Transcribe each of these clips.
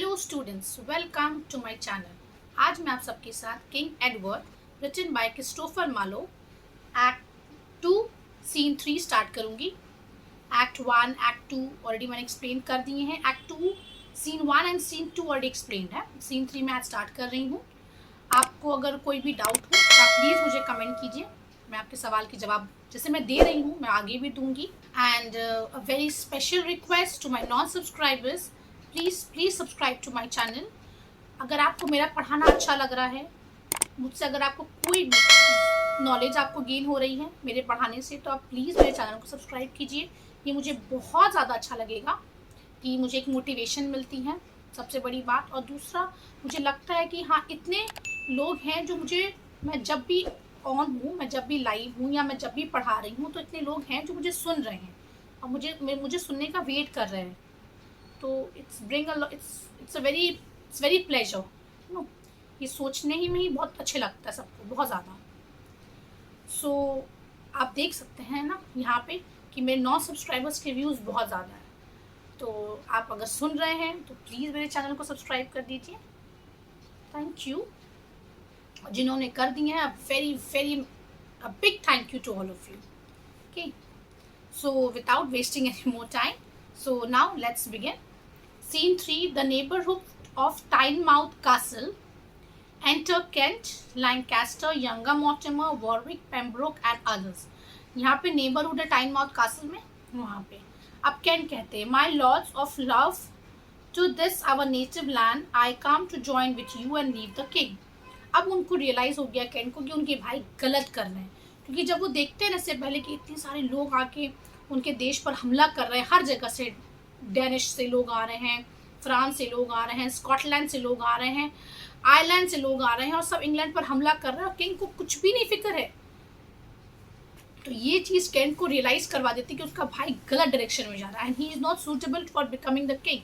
Hello students, welcome to my channel. आज मैं आप सबके साथ King Edward written by Christopher Marlowe act 2 scene 3 start करूंगी। एक्ट 1 एक्ट 2 ऑलरेडी मैंने एक्सप्लेन कर दिए हैं। Act 2 scene 1 and scene 2 already explain है। सीन 3 मैं आज स्टार्ट कर रही हूँ। आपको अगर कोई भी डाउट हो तो आप प्लीज़ मुझे कमेंट कीजिए। मैं आपके सवाल के जवाब जैसे मैं दे रही हूँ मैं आगे भी दूंगी। And a very special request to my non subscribers, please subscribe to my channel. अगर आपको मेरा पढ़ाना अच्छा लग रहा है, मुझसे अगर आपको कोई भी नॉलेज आपको गेन हो रही है मेरे पढ़ाने से, तो आप प्लीज़ मेरे चैनल को सब्सक्राइब कीजिए। ये मुझे बहुत ज़्यादा अच्छा लगेगा कि मुझे एक मोटिवेशन मिलती है, सबसे बड़ी बात। और दूसरा, मुझे लगता है कि हाँ, इतने लोग हैं जो मुझे, मैं जब भी ऑन हूँ, मैं जब भी लाइव हूँ या मैं जब भी पढ़ा रही हूँ, तो इतने लोग हैं जो मुझे सुन रहे हैं और मुझे सुनने का वेट कर रहे हैं। तो इट्स वेरी प्लेजर नो। ये सोचने ही में ही बहुत अच्छे लगता है सबको, बहुत ज़्यादा। सो आप देख सकते हैं ना यहाँ पे कि मेरे 9 सब्सक्राइबर्स के व्यूज़ बहुत ज़्यादा है। तो आप अगर सुन रहे हैं तो प्लीज़ मेरे चैनल को सब्सक्राइब कर दीजिए। Thank you. जिन्होंने कर दिए हैं, very big thank you to all of you. Okay, so without wasting any more time, so now let's begin. Scene 3, the neighborhood of Tynemouth Castle. Enter Kent, Lancaster, younger Mortimer, Warwick, Pembroke and others. यहाँ पे neighborhood है Tynemouth Castle में, वहाँ पे अब Kent कहते हैं, My lords of love, to this our native land, I come to join with you and leave the king. अब उनको रियलाइज़ हो गया Kent को कि उनके भाई गलत कर रहे हैं, क्योंकि जब वो देखते हैं ना इससे पहले कि इतने सारे लोग आके उनके देश पर हमला कर रहे हैं, हर जगह से डेनिश से लोग आ रहे हैं, फ्रांस से लोग आ रहे हैं, स्कॉटलैंड से लोग आ रहे हैं, आयरलैंड से लोग आ रहे हैं और सब इंग्लैंड पर हमला कर रहे हैं और किंग को कुछ भी नहीं फिक्र है। तो ये चीज़ केंट को रियलाइज़ करवा देती कि उसका भाई गलत डायरेक्शन में जा रहा है and he is not suitable for becoming the king,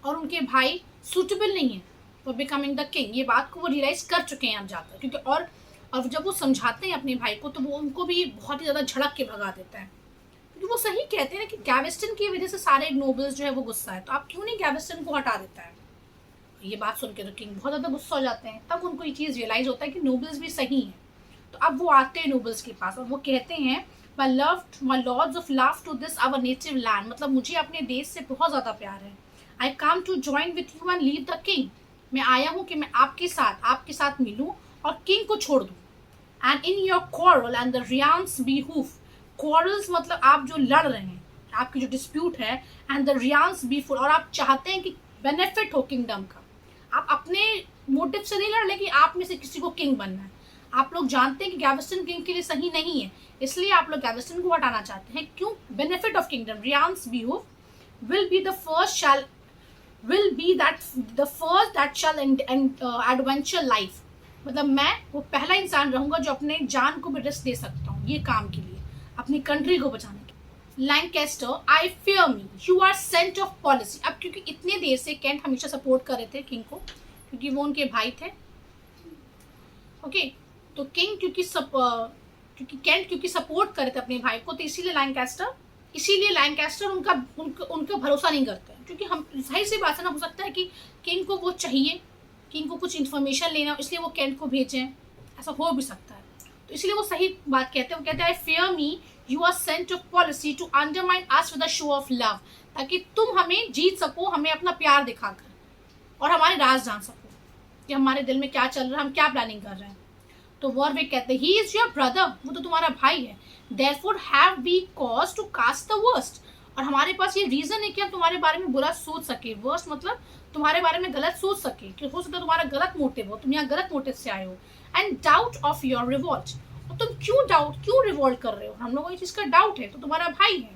और उनके भाई सूटेबल नहीं है फॉर बिकमिंग द किंग। ये बात को वो रियलाइज़ कर चुके हैं अब जाकर, क्योंकि और जब वो समझाते हैं अपने भाई को तो वो उनको भी बहुत ही ज़्यादा झड़क के भगा देता है, क्योंकि वो सही कहते हैं ना कि गैवेस्टन की वजह से सारे नोबल्स जो है वो गुस्सा है, तो आप क्यों नहीं गैवेस्टन को हटा देता है। ये बात सुन के तो किंग बहुत ज़्यादा गुस्सा हो जाते हैं। तब उनको ये चीज़ रियलाइज़ होता है कि नोबल्स भी सही हैं। तो अब वो आते हैं नोबल्स के पास और वो कहते हैं, my lords of love to this our native land, मतलब मुझे अपने देश से बहुत ज़्यादा प्यार है। I come to join with you and leave the king, मैं आया हूँ कि मैं आपके साथ मिलूँ और किंग को छोड़ दूँ। And in your quarrel and the realm's behoof, quarrels मतलब आप जो लड़ रहे हैं, आपकी जो डिस्प्यूट है, एंड द रियांस बीफुल, और आप चाहते हैं कि बेनिफिट हो किंगडम का। आप अपने मोटिव से नहीं लड़ रहे कि आप में से किसी को किंग बनना है। आप लोग जानते हैं कि गैवेस्टन किंग के लिए सही नहीं है, इसलिए आप लोग गैवेस्टन को हटाना चाहते हैं। क्यों? Benefit of kingdom, realm's behoof will be the first that shall adventure life, मतलब मैं वो पहला इंसान रहूंगा जो अपने जान को भी रिस्क दे सकता हूँ ये काम के लिए, अपनी कंट्री को बचाने के लिए। Lancaster, I fear me, you are sent of policy. अब क्योंकि इतने देर से केंट हमेशा सपोर्ट कर रहे थे किंग को, क्योंकि वो उनके भाई थे। ओके, तो किंग क्योंकि केंट सपोर्ट कर रहे थे अपने भाई को, तो इसीलिए लैंकेस्टर उनका भरोसा नहीं करते, क्योंकि हम सही से बात है ना, हो सकता है कि किंग को वो चाहिए, किंग को कुछ इन्फॉर्मेशन लेना, इसलिए वो केंट को भेजें, ऐसा हो भी सकता है। तो इसलिए वो सही बात कहते हैं, वो कहते हैं, I fear me you are sent of policy to undermine us with the show of love, ताकि तुम हमें जीत सको, हमें अपना प्यार दिखाकर और हमारे राज जान सको कि हमारे दिल में क्या चल रहा है, हम क्या प्लानिंग कर रहे हैं। तो वॉरविक कहते हैं, ही इज योर ब्रदर, वो तो तुम्हारा भाई है, therefore have we cause to cast the worst, और हमारे पास ये रीजन है कि हम तुम्हारे बारे में बुरा सोच सके। वर्स्ट मतलब तुम्हारे बारे में गलत सोच सके, कि हो सकता है तुम्हारा गलत मोटिव हो, तुम यहाँ गलत मोटिव से आए हो। And doubt of your revolt, और तुम क्यों रिवॉल्ट कर रहे हो, हम लोगों को इस चीज का डाउट है, तो तुम्हारा भाई है।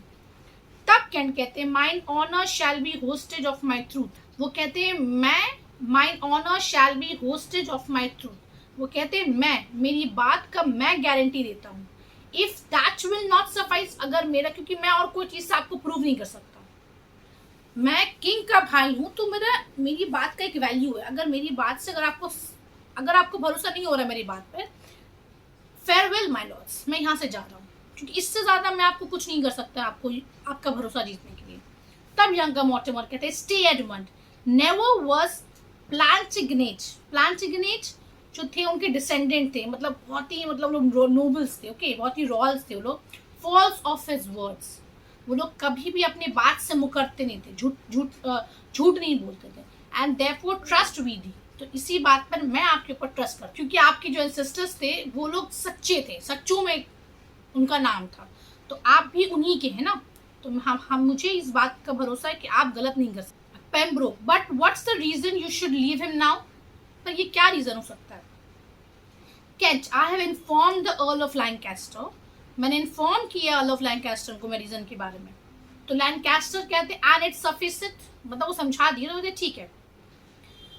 तब केंट कहते हैं, mine honour shall be hostage of my truth, वो कहते हैं mine honour shall be hostage of my truth, वो कहते हैं मेरी बात का मैं गारंटी देता हूँ। If that will not suffice, अगर मेरा, क्योंकि मैं और कोई चीज से आपको प्रूव नहीं कर सकता, मैं किंग का भाई हूं, तो मेरी बात का एक वैल्यू है। अगर मेरी बात से अगर आपको भरोसा नहीं हो रहा मेरी बात पे, फेयरवेल माय लॉर्ड्स, मैं यहाँ से जा रहा हूँ, क्योंकि इससे ज्यादा मैं आपको कुछ नहीं कर सकता आपका भरोसा जीतने के लिए। तब यंगर मॉर्टिमर कहते हैं, स्टे एडमंड, नेवर वॉज प्लांटिगनेट। प्लांटिगनेट जो थे उनके डिसेंडेंट थे, मतलब बहुत ही मतलब नोबल्स थे, ओके, बहुत ही रॉयल्स थे वो लोग। फॉल्स ऑफ हिज वर्ड्स, वो लोग कभी भी अपने बात से मुकरते नहीं थे, झूठ नहीं बोलते थे। एंड देयरफॉर ट्रस्ट वीडी, तो इसी बात पर मैं आपके ऊपर ट्रस्ट कर, क्योंकि आपके जो एंसेस्टर्स थे वो लोग सच्चे थे, सच्चों में उनका नाम था, तो आप भी उन्हीं के हैं ना, तो हम मुझे इस बात का भरोसा है कि आप गलत नहीं कर सकते। Pembroke, but what's the reason you should leave him now, पर ये क्या रीजन हो सकता है? कैच, I have inform the Earl of Lancaster, मैंने इन्फॉर्म किया अर्ल ऑफ लैंकास्टर को मैं रीजन के बारे में। तो लैंकास्टर कहते एंड इट्स सफिशिएंट, मतलब वो समझा दिए तो ठीक है,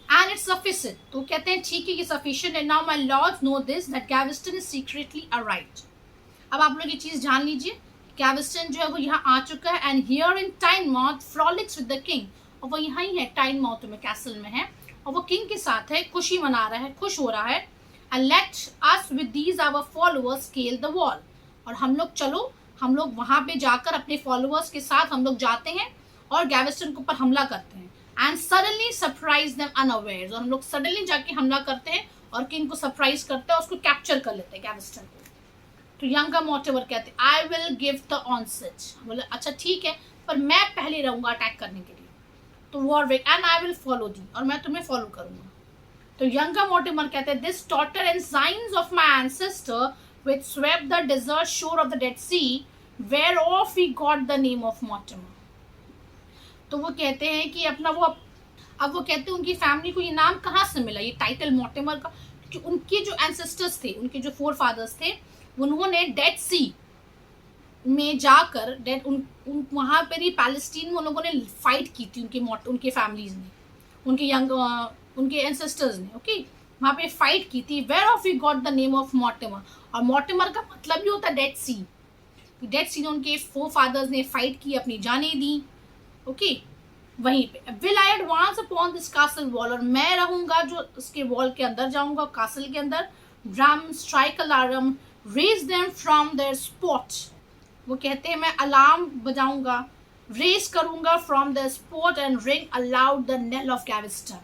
एंड इट्स सफिशिएंट, तो कहते हैं ठीक है ये सफिशिएंट है। Now my lords know this that Gaveston is secretly arrived, अब आप लोग ये चीज जान लीजिए, गैविस्टन जो है वो यहाँ आ चुका है, and here in Tynemouth frolics with the king, और वो यहाँ ही है टाइनमाउथ में, कैसल में है, और वो किंग के साथ है, खुशी मना रहा है, खुश हो रहा है। And let us with these our followers scale the wall, और हम लोग चलो, हम लोग वहां पे जाकर अपने फॉलोअर्स के साथ हम लोग जाते हैं और गैविस्टन के ऊपर हमला करते हैं। And suddenly surprise them unawares, और हम लोग सडनली जाके हमला करते हैं और किंग को सरप्राइज करते हैं, उसको कैप्चर कर लेते हैं गैविस्टन को। तो यंगर मोटिवर कहते हैं I will give the onset, बोले अच्छा ठीक है, पर मैं पहले रहूंगा अटैक करने के लिए। तो Warwick, and I will follow the, और मैं तुम्हें फॉलो करूंगा। तो यंगर मोटिमर कहते हैं दिस टॉटर एंड साइंस of my ancestor which swept the desert shore of the Dead Sea, whereof he got the name of Mortimer. तो वो कहते हैं कि अपना वो, अब वो कहते हैं उनकी फैमिली को ये नाम कहाँ से मिला, ये टाइटल मोर्टिमर का, क्योंकि उनके जो एंसेस्टर्स थे, उनके जो फोर फादर्स थे, उन्होंने डेड सी में जाकर वहाँ पर ही पैलेस्टीन में उन लोगों ने फाइट की थी, उनके फैमिलीज ने, उनके एंसेस्टर्स ने, ओके, वहाँ पे फाइट की थी। Where of he got the name of Mortimer, और मोर्टिमर का मतलब भी होता है डेड सी, डेड सी ने उनके फोर फादर्स ने फाइट की, अपनी जानें दी, ओके, वहीं पे। Will I advance upon this castle wall, और मैं रहूंगा जो उसके वॉल के अंदर जाऊंगा, कासल के अंदर। Drum strike alarm raise them from their spot, वो कहते हैं मैं अलार्म बजाऊंगा, रेस करूंगा from the spot and ring aloud the knell of Gaveston,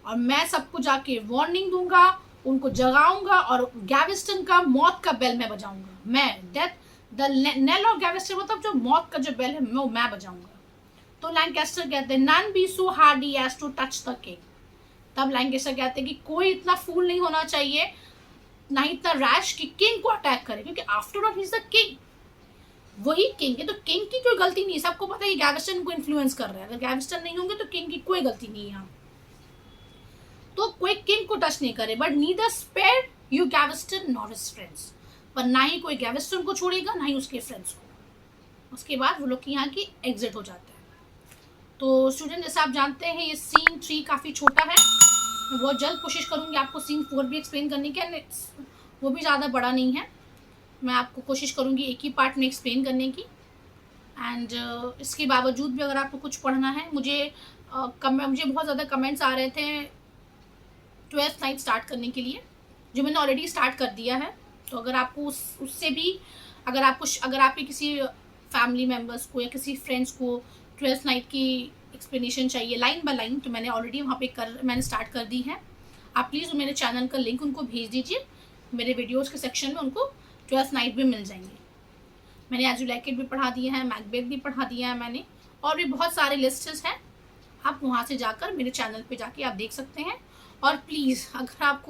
और मैं सबको जाके वार्निंग दूंगा, उनको जगाऊंगा, और गैविस्टन का मौत का बेल मैं बजाऊंगा, मैं डेथ द नेल ऑफ गैविस्टन, मतलब जो मौत का जो बेल है वो मैं बजाऊंगा। तो लैंकास्टर कहते हैं none be so hardy as to touch the king, तब लैंकास्टर कहते हैं कि कोई इतना फूल नहीं होना चाहिए, ना ही इतना रैश कि किंग को अटैक करे, क्योंकि after all he is the king, वही किंग है, तो किंग की कोई गलती नहीं है, सबको पता है कि गैविस्टन को इन्फ्लुएंस कर रहा है, अगर गैविस्टन नहीं होंगे तो किंग की कोई गलती नहीं है यहाँ, तो कोई किंग को टच नहीं करे। But neither spare you Gaveston nor his friends, पर ना ही कोई गैविस्टन को छोड़ेगा ना ही उसके फ्रेंड्स को। उसके बाद वो लोग यहाँ की एग्जिट हो जाते हैं। तो स्टूडेंट जैसे आप जानते हैं ये सीन 3 काफ़ी छोटा है, मैं बहुत जल्द कोशिश करूँगी आपको सीन 4 भी एक्सप्लेन करने की, वो भी ज़्यादा बड़ा नहीं है, मैं आपको कोशिश करूँगी एक ही पार्ट में एक्सप्लेन करने की। एंड इसके बावजूद भी अगर आपको कुछ पढ़ना है, मुझे बहुत ज़्यादा कमेंट्स आ रहे थे 12th नाइट स्टार्ट करने के लिए, जो मैंने ऑलरेडी स्टार्ट कर दिया है। तो अगर आपको उससे भी अगर आपके किसी फैमिली मेम्बर्स को या किसी फ्रेंड्स को 12th नाइट की एक्सप्लेनेशन चाहिए लाइन बाय लाइन, तो मैंने ऑलरेडी वहाँ पे मैंने स्टार्ट कर दी है। आप प्लीज़ मेरे चैनल का लिंक उनको भेज दीजिए, मेरे वीडियोज़ के सेक्शन में उनको 12th नाइट भी मिल जाएंगे। मैंने एज यू लाइक इट भी पढ़ा दिया है, मैकबेथ भी पढ़ा दिया है मैंने, और भी बहुत सारे लिस्ट्स हैं, आप वहाँ से जाकर मेरे चैनल पे जाके आप देख सकते हैं। और प्लीज़ अगर आप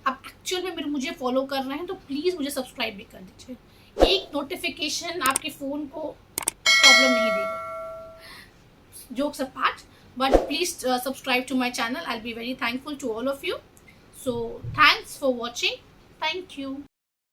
एक्चुअल में मुझे फॉलो कर रहे हैं तो प्लीज़ मुझे सब्सक्राइब भी कर दीजिए, एक नोटिफिकेशन आपके फ़ोन को प्रॉब्लम नहीं देगा, jokes apart, but please subscribe to my channel, I will be very thankful to all of you. So thanks for watching, thank you.